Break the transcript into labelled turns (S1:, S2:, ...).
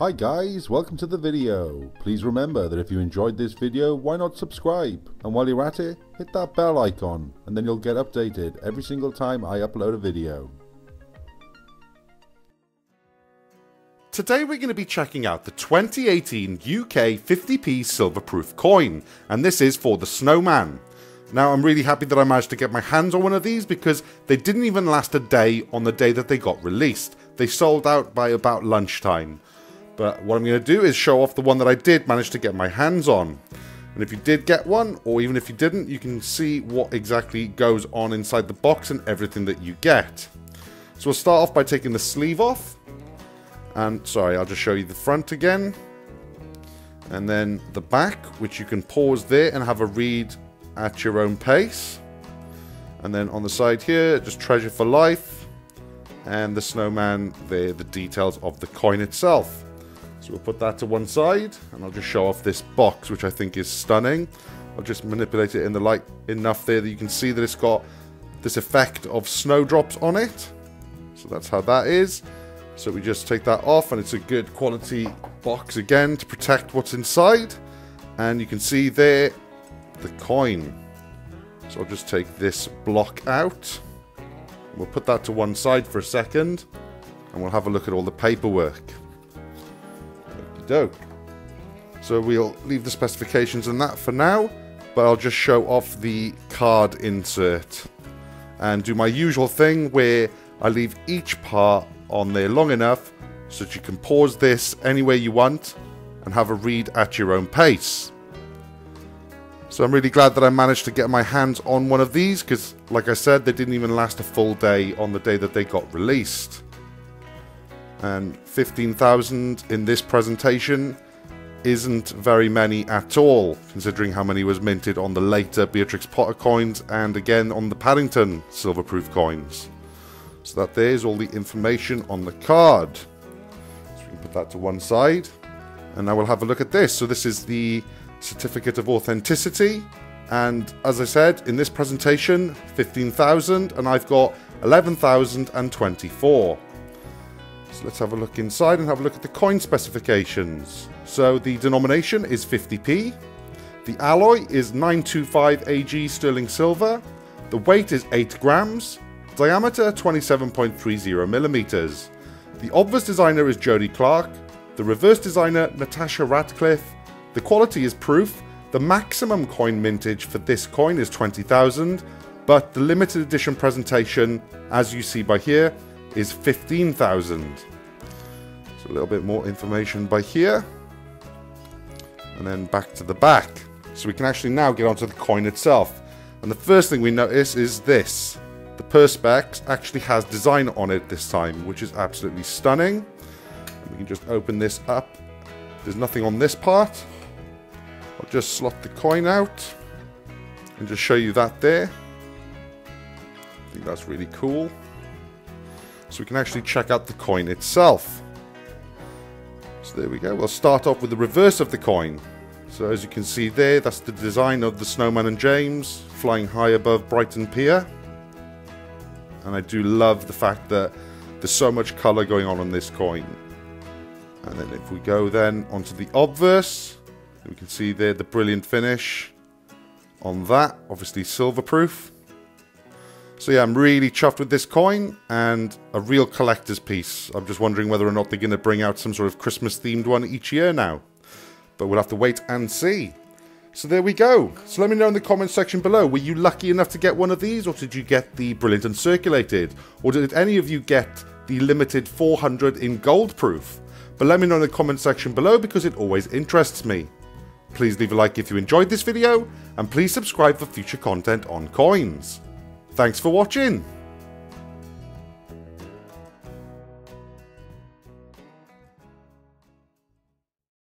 S1: Hi guys, welcome to the video. Please remember that if you enjoyed this video, why not subscribe? And while you're at it, hit that bell icon and then you'll get updated every single time I upload a video.
S2: Today we're going to be checking out the 2018 UK 50p silverproof coin, and this is for the Snowman. Now I'm really happy that I managed to get my hands on one of these because they didn't even last a day on the day that they got released. They sold out by about lunchtime. But what I'm going to do is show off the one that I did manage to get my hands on. And if you did get one, or even if you didn't, you can see what exactly goes on inside the box and everything that you get. So we'll start off by taking the sleeve off. And sorry, I'll just show you the front again. And then the back, which you can pause there and have a read at your own pace. And then on the side here, just treasure for life. And the Snowman there, the details of the coin itself. So we'll put that to one side, and I'll just show off this box, which I think is stunning. I'll just manipulate it in the light enough there that you can see that it's got this effect of snowdrops on it. So that's how that is. So we just take that off, and it's a good quality box again to protect what's inside. And you can see there the coin. So I'll just take this block out. We'll put that to one side for a second, and we'll have a look at all the paperwork. So we'll leave the specifications and that for now, but I'll just show off the card insert and do my usual thing where I leave each part on there long enough so that you can pause this anywhere you want and have a read at your own pace. So I'm really glad that I managed to get my hands on one of these because, like I said, they didn't even last a full day on the day that they got released. And 15,000 in this presentation isn't very many at all, considering how many was minted on the later Beatrix Potter coins and again on the Paddington silverproof coins. So that there's all the information on the card. So we can put that to one side. And now we'll have a look at this. So this is the certificate of authenticity. And as I said, in this presentation, 15,000, and I've got 11,024. So let's have a look inside and have a look at the coin specifications. So the denomination is 50p. The alloy is 925 AG sterling silver. The weight is 8 grams. Diameter 27.30 millimeters. The obverse designer is Jodie Clark. The reverse designer Natasha Ratcliffe. The quality is proof. The maximum coin mintage for this coin is 20,000, but the limited edition presentation, as you see by here, is 15,000. So a little bit more information by here. And then back to the back. So we can actually now get onto the coin itself. And the first thing we notice is this. The perspex actually has design on it this time, which is absolutely stunning. And we can just open this up. There's nothing on this part. I'll just slot the coin out and just show you that there. I think that's really cool. So we can actually check out the coin itself. So there we go. We'll start off with the reverse of the coin. So as you can see there, that's the design of the Snowman and James flying high above Brighton Pier. And I do love the fact that there's so much colour going on this coin. And then if we go then onto the obverse, we can see there the brilliant finish on that, obviously silverproof. So yeah, I'm really chuffed with this coin and a real collector's piece. I'm just wondering whether or not they're going to bring out some sort of Christmas themed one each year now. But we'll have to wait and see. So there we go. So let me know in the comments section below, were you lucky enough to get one of these, or did you get the brilliant uncirculated? Or did any of you get the limited 400 in gold proof? But let me know in the comment section below because it always interests me. Please leave a like if you enjoyed this video, and please subscribe for future content on coins. Thanks for watching.